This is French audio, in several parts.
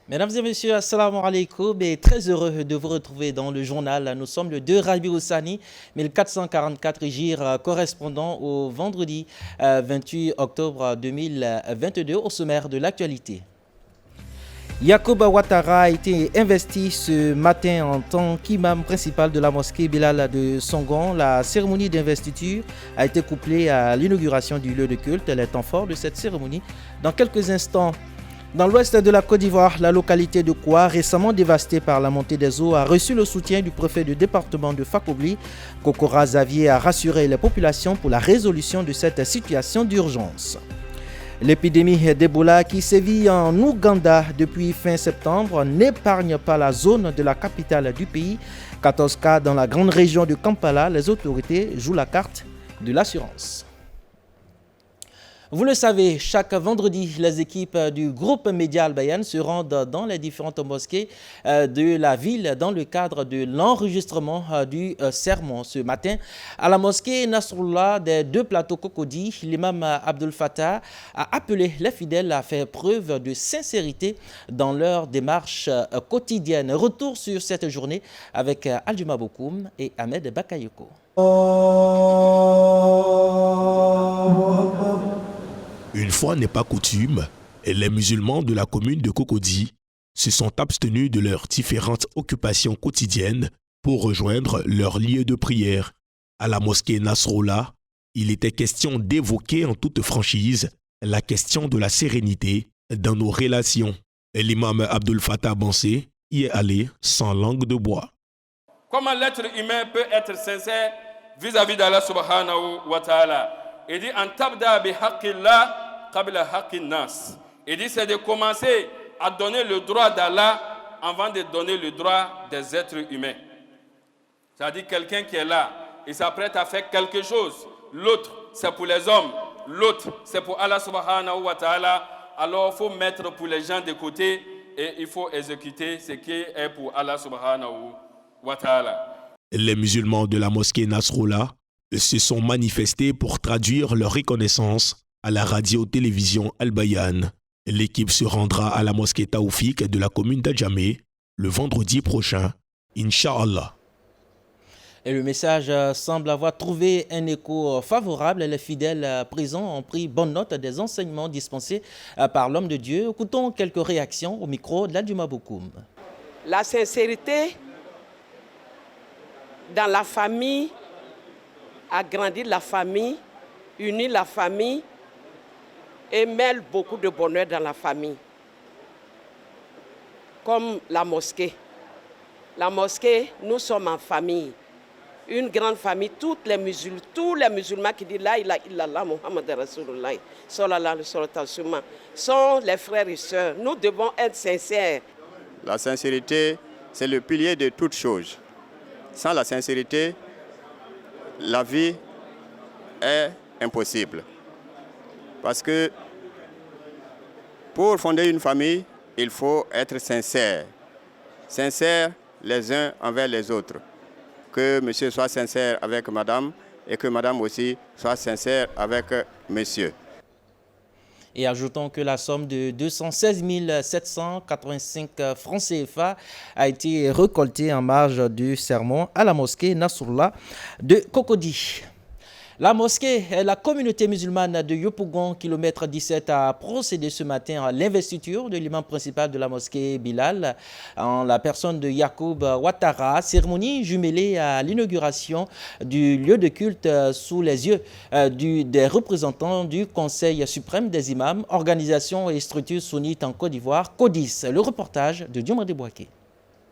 Mesdames et messieurs, assalamu alaikum et très heureux de vous retrouver dans le journal. Nous sommes le 2 Rabiul Sani 1444 Hijr, correspondant au vendredi 28 octobre 2022 au sommaire de l'actualité. Yacouba Ouattara a été investi ce matin en tant qu'imam principal de la mosquée Bilal de Songon. La cérémonie d'investiture a été couplée à l'inauguration du lieu de culte. Les temps forts de cette cérémonie dans quelques instants. Dans l'ouest de la Côte d'Ivoire, la localité de Koua, récemment dévastée par la montée des eaux, a reçu le soutien du préfet du département de Fakobli. Kokora Xavier a rassuré les populations pour la résolution de cette situation d'urgence. L'épidémie d'Ebola qui sévit en Ouganda depuis fin septembre n'épargne pas la zone de la capitale du pays. 14 cas dans la grande région de Kampala, les autorités jouent la carte de l'assurance. Vous le savez, chaque vendredi, les équipes du groupe Média Al-Bayan se rendent dans les différentes mosquées de la ville dans le cadre de l'enregistrement du sermon. Ce matin, à la mosquée Nasrullah des deux plateaux Cocody, l'imam Abdel Fattah a appelé les fidèles à faire preuve de sincérité dans leur démarche quotidienne. Retour sur cette journée avec Aljuma Bokoum et Ahmed Bakayoko. Une fois n'est pas coutume, les musulmans de la commune de Cocody se sont abstenus de leurs différentes occupations quotidiennes pour rejoindre leur lieu de prière. À la mosquée Nasrallah, il était question d'évoquer en toute franchise la question de la sérénité dans nos relations. Et l'imam Abdel Fattah Bansé y est allé sans langue de bois. Comment l'être humain peut être sincère vis-à-vis d'Allah subhanahu wa ta'ala? Il dit en tabda bi haqqillah qabla haqqin nas. Il dit c'est de commencer à donner le droit d'Allah avant de donner le droit des êtres humains. C'est-à-dire quelqu'un qui est là, il s'apprête à faire quelque chose. L'autre, c'est pour les hommes. L'autre, c'est pour Allah subhanahu wa ta'ala. Alors il faut mettre pour les gens de côté et il faut exécuter ce qui est pour Allah subhanahu wa ta'ala. Les musulmans de la mosquée Nasrallah se sont manifestés pour traduire leur reconnaissance à la radio-télévision Al-Bayan. L'équipe se rendra à la mosquée Taoufik de la commune d'Adjamé le vendredi prochain, Inch'Allah. Et le message semble avoir trouvé un écho favorable. Les fidèles présents ont pris bonne note des enseignements dispensés par l'homme de Dieu. Écoutons quelques réactions au micro de l'Adjuma Bokoum. La sincérité dans la famille, agrandir la famille, unir la famille et mêle beaucoup de bonheur dans la famille. Comme la mosquée. La mosquée, nous sommes en famille. Une grande famille, tous les musulmans qui disent La ilaha illallah Muhammad Rasulullah sallallahu alayhi wa sallam sont les frères et sœurs. Nous devons être sincères. La sincérité, c'est le pilier de toute chose. Sans la sincérité, la vie est impossible. Parce que pour fonder une famille, il faut être sincère. Sincère les uns envers les autres. Que monsieur soit sincère avec madame et que madame aussi soit sincère avec monsieur. Et ajoutons que la somme de 216 785 francs CFA a été récoltée en marge du sermon à la mosquée Nasrallah de Cocody. La communauté musulmane de Yopougon, kilomètre 17, a procédé ce matin à l'investiture de l'imam principal de la mosquée Bilal en la personne de Yacouba Ouattara, cérémonie jumelée à l'inauguration du lieu de culte sous les yeux des représentants du Conseil suprême des imams, organisation et structure sunnite en Côte d'Ivoire, CODIS. Le reportage de Diomandé Bouaké.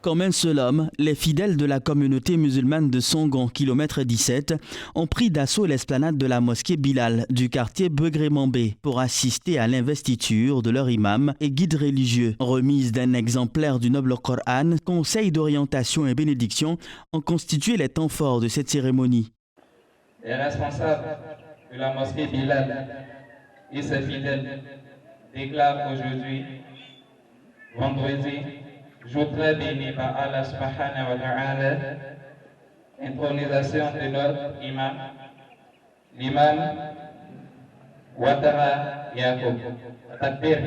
Comme un seul homme, les fidèles de la communauté musulmane de Songon, kilomètre 17, ont pris d'assaut l'esplanade de la mosquée Bilal du quartier Begré-Mambé pour assister à l'investiture de leur imam et guide religieux. Remise d'un exemplaire du noble Coran, conseil d'orientation et bénédiction ont constitué les temps forts de cette cérémonie. Les responsables de la mosquée Bilal et ses fidèles déclarent aujourd'hui, vendredi, jour très béni par Allah subhanahu wa ta'ala, intronisation de notre imam, l'imam Ouattara Yacoub. Takbir.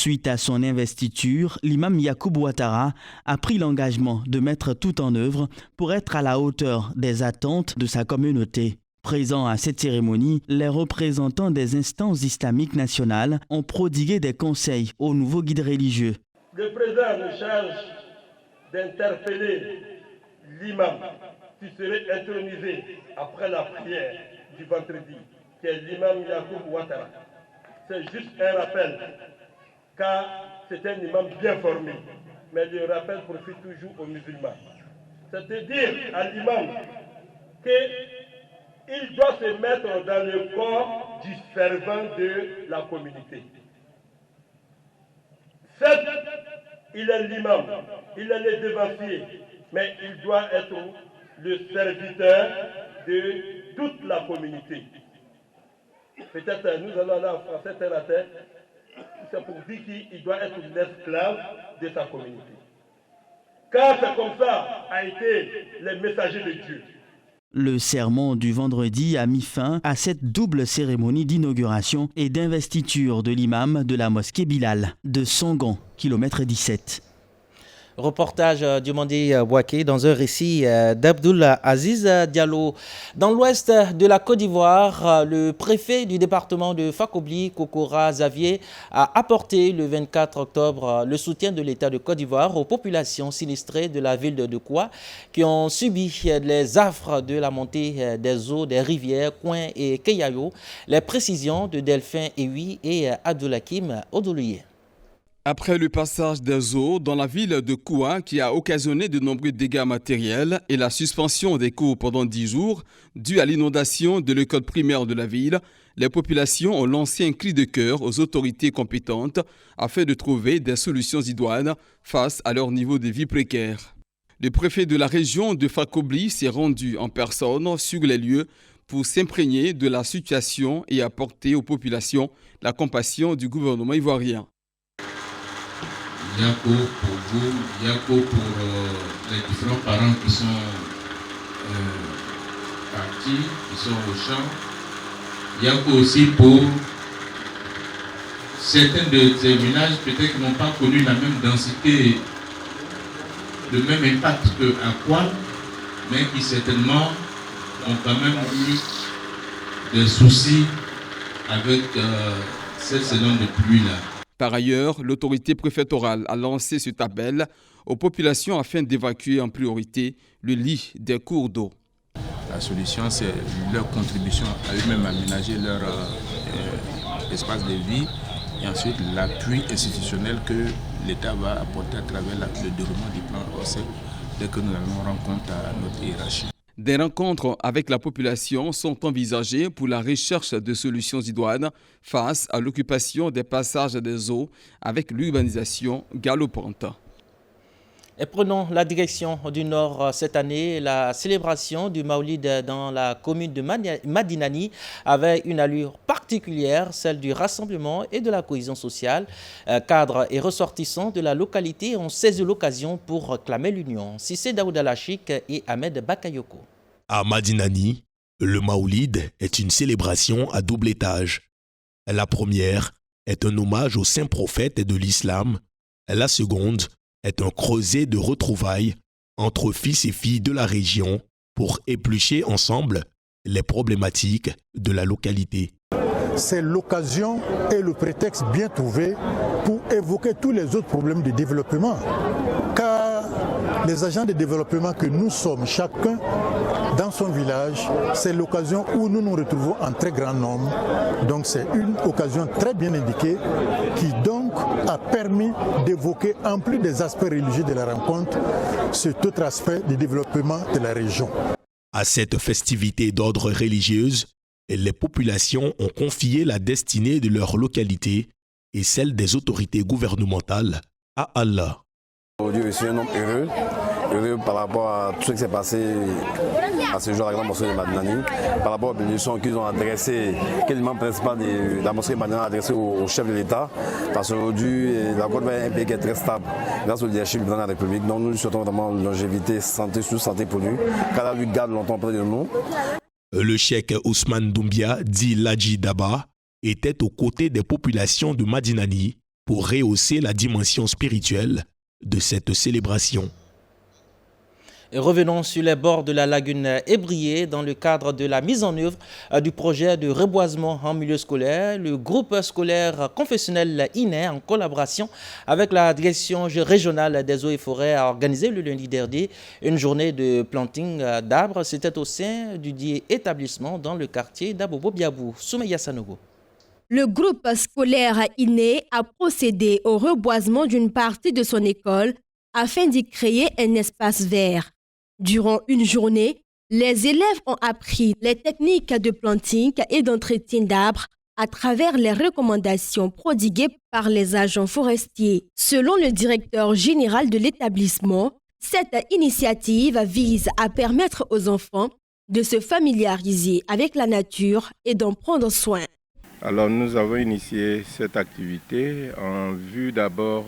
Suite à son investiture, l'imam Yacoub Ouattara a pris l'engagement de mettre tout en œuvre pour être à la hauteur des attentes de sa communauté. Présents à cette cérémonie, les représentants des instances islamiques nationales ont prodigué des conseils aux nouveaux guides religieux. Le président nous charge d'interpeller l'imam qui serait intronisé après la prière du vendredi, qui est l'imam Yacoub Ouattara. C'est juste un rappel, car c'est un imam bien formé, mais le rappel profite toujours aux musulmans. C'est-à-dire à l'imam qu'il doit se mettre dans le corps du servant de la communauté. Certes, il est l'imam, il est le devancier, mais il doit être le serviteur de toute la communauté. Peut-être nous allons aller en français terre à terre, c'est pour dire qu'il doit être l'esclave de sa communauté. Car c'est comme ça a été les messagers de Dieu. Le sermon du vendredi a mis fin à cette double cérémonie d'inauguration et d'investiture de l'imam de la mosquée Bilal de Songon, kilomètre 17. Reportage du Mandi Bouaké dans un récit d'Abdoul Aziz Diallo. Dans l'ouest de la Côte d'Ivoire, le préfet du département de Fakobli, Kokora Xavier, a apporté le 24 octobre le soutien de l'État de Côte d'Ivoire aux populations sinistrées de la ville de Doukoua qui ont subi les affres de la montée des eaux des rivières Kouin et Keyayo. Les précisions de Delphin Ewi et Abdoulakim Odolouye. Après le passage des eaux dans la ville de Kouin qui a occasionné de nombreux dégâts matériels et la suspension des cours pendant 10 jours due à l'inondation de l'école primaire de la ville, les populations ont lancé un cri de cœur aux autorités compétentes afin de trouver des solutions idoines face à leur niveau de vie précaire. Le préfet de la région de Fakobli s'est rendu en personne sur les lieux pour s'imprégner de la situation et apporter aux populations la compassion du gouvernement ivoirien. Yako pour vous, Yako pour les différents parents qui sont partis, qui sont au champ. Yako aussi pour certains de ces villages peut-être qui n'ont pas connu la même densité, le même impact que Akwa, mais qui certainement ont quand même eu des soucis avec cette saison de pluie-là. Par ailleurs, l'autorité préfectorale a lancé cet appel aux populations afin d'évacuer en priorité le lit des cours d'eau. La solution, c'est leur contribution à eux-mêmes aménager leur espace de vie et ensuite l'appui institutionnel que l'État va apporter à travers le déroulement du plan OSEC dès que nous allons rendre compte à notre hiérarchie. Des rencontres avec la population sont envisagées pour la recherche de solutions idoines face à l'occupation des passages des eaux avec l'urbanisation galopante. Et prenons la direction du Nord cette année. La célébration du Maoulid dans la commune de Madinani avait une allure particulière, celle du rassemblement et de la cohésion sociale. Cadres et ressortissants de la localité ont saisi l'occasion pour clamer l'union. Cissé Daouda Lachik et Ahmed Bakayoko. À Madinani, le Maoulid est une célébration à double étage. La première est un hommage aux saints prophètes de l'islam. La seconde est un creuset de retrouvailles entre fils et filles de la région pour éplucher ensemble les problématiques de la localité. C'est l'occasion et le prétexte bien trouvé pour évoquer tous les autres problèmes de développement. Car les agents de développement que nous sommes, chacun dans son village, c'est l'occasion où nous nous retrouvons en très grand nombre. Donc c'est une occasion très bien indiquée qui donc a permis d'évoquer, en plus des aspects religieux de la rencontre, cet autre aspect du développement de la région. À cette festivité d'ordre religieuse, les populations ont confié la destinée de leur localité et celle des autorités gouvernementales à Allah. Aujourd'hui, je suis un homme heureux par rapport à tout ce qui s'est passé à ce jour à la grande mosquée de Madinani, par rapport aux bénédictions qu'ils ont adressées, que l'imam principal de la mosquée de Madinani a adressé au chef de l'État, parce qu'aujourd'hui, la Côte d'Ivoire est un pays qui est très stable grâce au leadership du président de la République. Donc nous lui souhaitons vraiment longévité, santé, sous santé pour lui, qu'Allah lui garde longtemps près de nous. Le cheikh Ousmane Doumbia, dit Ladji Daba, était aux côtés des populations de Madinani pour rehausser la dimension spirituelle de cette célébration. Et revenons sur les bords de la lagune Ébrié dans le cadre de la mise en œuvre du projet de reboisement en milieu scolaire. Le groupe scolaire confessionnel INE, en collaboration avec la direction régionale des eaux et forêts, a organisé le lundi dernier une journée de planting d'arbres. C'était au sein du dit établissement dans le quartier d'Abobo-Biabou. Soumeya Sanogo. Le groupe scolaire INE a procédé au reboisement d'une partie de son école afin d'y créer un espace vert. Durant une journée, les élèves ont appris les techniques de planting et d'entretien d'arbres à travers les recommandations prodiguées par les agents forestiers. Selon le directeur général de l'établissement, cette initiative vise à permettre aux enfants de se familiariser avec la nature et d'en prendre soin. Alors nous avons initié cette activité en vue d'abord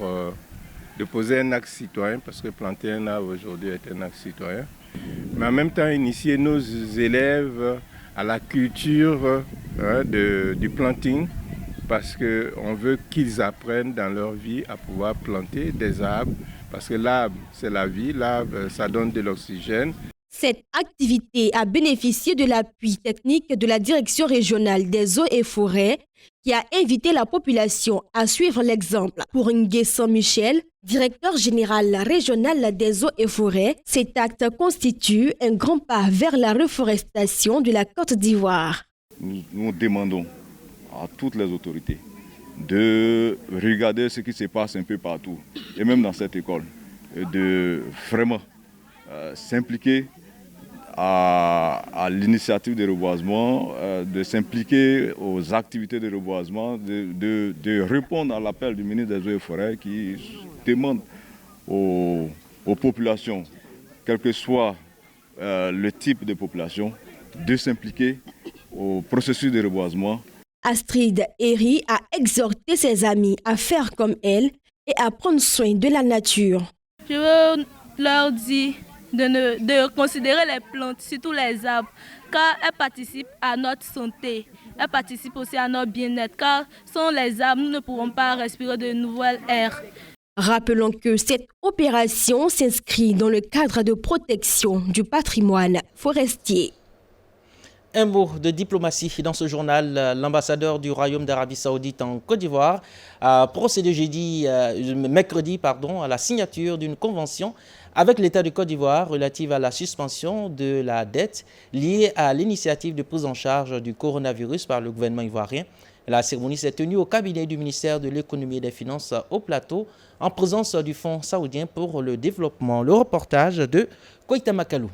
de poser un axe citoyen, parce que planter un arbre aujourd'hui est un axe citoyen, mais en même temps initier nos élèves à la culture du planting, parce qu'on veut qu'ils apprennent dans leur vie à pouvoir planter des arbres, parce que l'arbre c'est la vie, l'arbre ça donne de l'oxygène. Cette activité a bénéficié de l'appui technique de la Direction régionale des eaux et forêts qui a invité la population à suivre l'exemple. Pour Ngué Saint-Michel, directeur général régional des eaux et forêts, cet acte constitue un grand pas vers la reforestation de la Côte d'Ivoire. Nous demandons à toutes les autorités de regarder ce qui se passe un peu partout, et même dans cette école, de vraiment s'impliquer à l'initiative de reboisement, de s'impliquer aux activités de reboisement, de répondre à l'appel du ministre des Eaux et Forêts qui demande aux populations, quel que soit le type de population, de s'impliquer au processus de reboisement. Astrid Herry a exhorté ses amis à faire comme elle et à prendre soin de la nature. Je veux leur dire de considérer les plantes, surtout les arbres, car elles participent à notre santé, elles participent aussi à notre bien-être, car sans les arbres, nous ne pourrons pas respirer de nouvelles airs. Rappelons que cette opération s'inscrit dans le cadre de protection du patrimoine forestier. Un mot de diplomatie dans ce journal. L'ambassadeur du Royaume d'Arabie Saoudite en Côte d'Ivoire a procédé mercredi à la signature d'une convention avec l'État de Côte d'Ivoire relative à la suspension de la dette liée à l'initiative de prise en charge du coronavirus par le gouvernement ivoirien. La cérémonie s'est tenue au cabinet du ministère de l'Économie et des Finances au Plateau en présence du Fonds saoudien pour le développement. Le reportage de Koïta Makalou.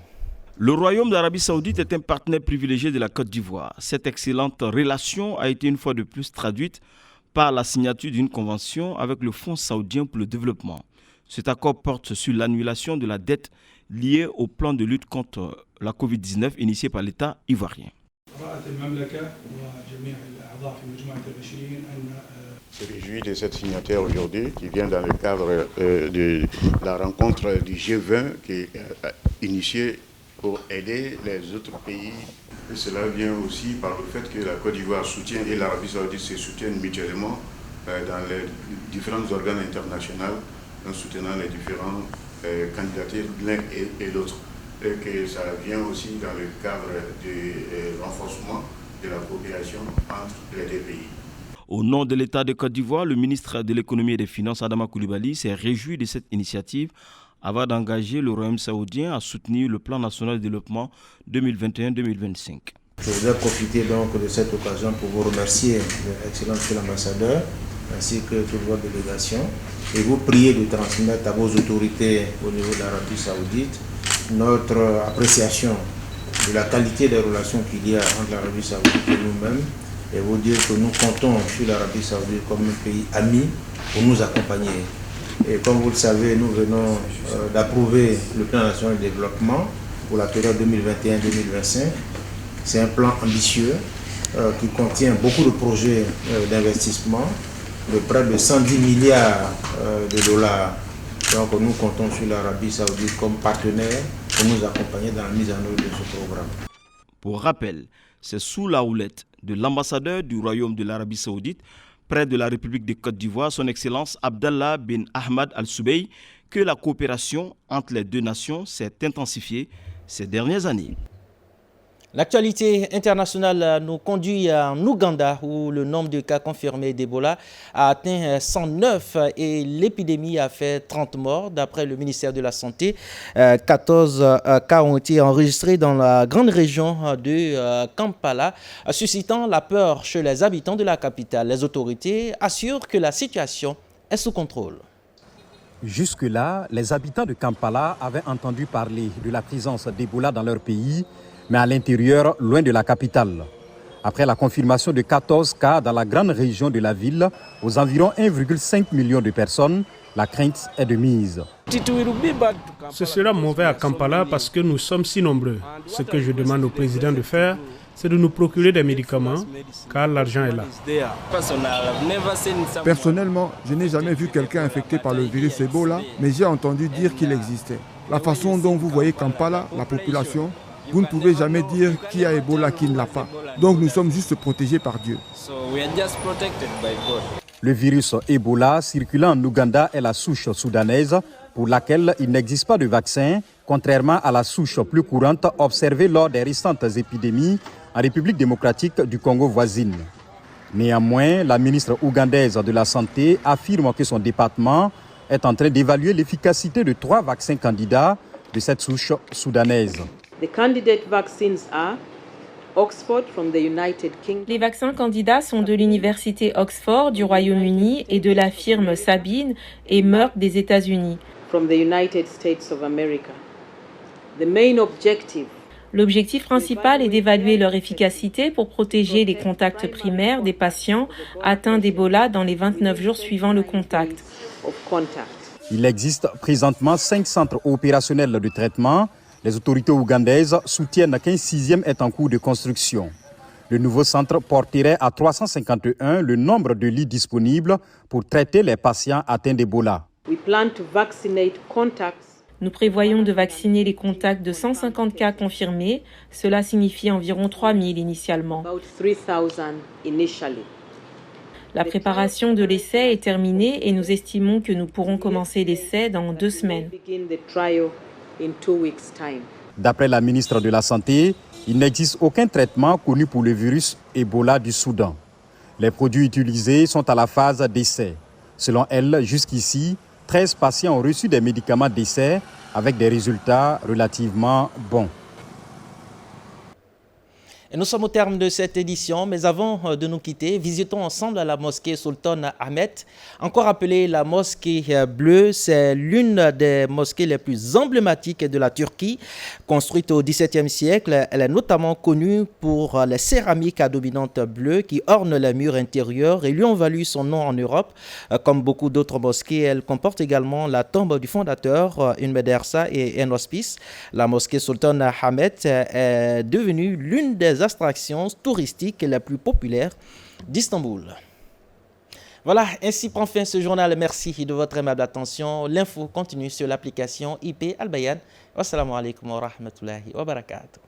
Le Royaume d'Arabie Saoudite est un partenaire privilégié de la Côte d'Ivoire. Cette excellente relation a été une fois de plus traduite par la signature d'une convention avec le Fonds saoudien pour le développement. Cet accord porte sur l'annulation de la dette liée au plan de lutte contre la Covid-19 initié par l'État ivoirien. Je me réjouis de cette signature aujourd'hui qui vient dans le cadre de la rencontre du G20 qui est initiée pour aider les autres pays. Et cela vient aussi par le fait que la Côte d'Ivoire soutient et l'Arabie Saoudite se soutiennent mutuellement dans les différents organes internationaux en soutenant les différents candidatures l'un et l'autre. Et que ça vient aussi dans le cadre du renforcement de la coopération entre les deux pays. Au nom de l'État de Côte d'Ivoire, le ministre de l'Économie et des Finances, Adama Coulibaly, s'est réjoui de cette initiative avant d'engager le Royaume saoudien à soutenir le plan national de développement 2021-2025. Je voudrais profiter donc de cette occasion pour vous remercier, excellent monsieur l'ambassadeur, ainsi que toute votre délégation, et vous prier de transmettre à vos autorités au niveau de l'Arabie Saoudite notre appréciation de la qualité des relations qu'il y a entre l'Arabie Saoudite et nous-mêmes, et vous dire que nous comptons sur l'Arabie Saoudite comme un pays ami pour nous accompagner. Et comme vous le savez, nous venons d'approuver le plan national de développement pour la période 2021-2025. C'est un plan ambitieux qui contient beaucoup de projets d'investissement de près de 110 milliards de dollars. Donc nous comptons sur l'Arabie Saoudite comme partenaire pour nous accompagner dans la mise en œuvre de ce programme. Pour rappel, c'est sous la houlette de l'ambassadeur du Royaume de l'Arabie Saoudite, près de la République de Côte d'Ivoire, son Excellence Abdallah bin Ahmad Al-Soubey, que la coopération entre les deux nations s'est intensifiée ces dernières années. L'actualité internationale nous conduit en Ouganda où le nombre de cas confirmés d'Ebola a atteint 109 et l'épidémie a fait 30 morts. D'après le ministère de la Santé, 14 cas ont été enregistrés dans la grande région de Kampala, suscitant la peur chez les habitants de la capitale. Les autorités assurent que la situation est sous contrôle. Jusque-là, les habitants de Kampala avaient entendu parler de la présence d'Ebola dans leur pays, mais à l'intérieur, loin de la capitale. Après la confirmation de 14 cas dans la grande région de la ville, aux environs 1,5 million de personnes, la crainte est de mise. Ce sera mauvais à Kampala parce que nous sommes si nombreux. Ce que je demande au président de faire, c'est de nous procurer des médicaments, car l'argent est là. Personnellement, je n'ai jamais vu quelqu'un infecté par le virus Ebola, mais j'ai entendu dire qu'il existait. La façon dont vous voyez Kampala, la population, vous ne pouvez jamais dire qui a Ebola, qui ne l'a pas. Donc nous sommes juste protégés par Dieu. Le virus Ebola circulant en Ouganda est la souche soudanaise pour laquelle il n'existe pas de vaccin, contrairement à la souche plus courante observée lors des récentes épidémies en République démocratique du Congo voisine. Néanmoins, la ministre ougandaise de la Santé affirme que son département est en train d'évaluer l'efficacité de 3 vaccins candidats de cette souche soudanaise. Les vaccins candidats sont de l'université Oxford du Royaume-Uni et de la firme Sabin et Merck des États-Unis. L'objectif principal est d'évaluer leur efficacité pour protéger les contacts primaires des patients atteints d'Ebola dans les 29 jours suivant le contact. Il existe présentement 5 centres opérationnels de traitement. Les autorités ougandaises soutiennent qu'un 6e est en cours de construction. Le nouveau centre porterait à 351 le nombre de lits disponibles pour traiter les patients atteints d'Ebola. Nous prévoyons de vacciner les contacts de 150 cas confirmés. Cela signifie environ 3000 initialement. La préparation de l'essai est terminée et nous estimons que nous pourrons commencer l'essai dans 2 semaines. D'après la ministre de la Santé, il n'existe aucun traitement connu pour le virus Ebola du Soudan. Les produits utilisés sont à la phase d'essai. Selon elle, jusqu'ici, 13 patients ont reçu des médicaments d'essai avec des résultats relativement bons. Et nous sommes au terme de cette édition, mais avant de nous quitter, visitons ensemble la mosquée Sultan Ahmed, encore appelée la mosquée bleue. C'est l'une des mosquées les plus emblématiques de la Turquie, construite au XVIIe siècle. Elle est notamment connue pour les céramiques à dominante bleue qui ornent les murs intérieurs et lui ont valu son nom en Europe. Comme beaucoup d'autres mosquées, elle comporte également la tombe du fondateur, une médersa et un hospice. La mosquée Sultan Ahmed est devenue l'une des attractions touristiques les plus populaires d'Istanbul. Voilà, ainsi prend fin ce journal. Merci de votre aimable attention. L'info continue sur l'application IP Al Bayan. Wassalamu alaikum wa rahmatullahi wa barakatuh.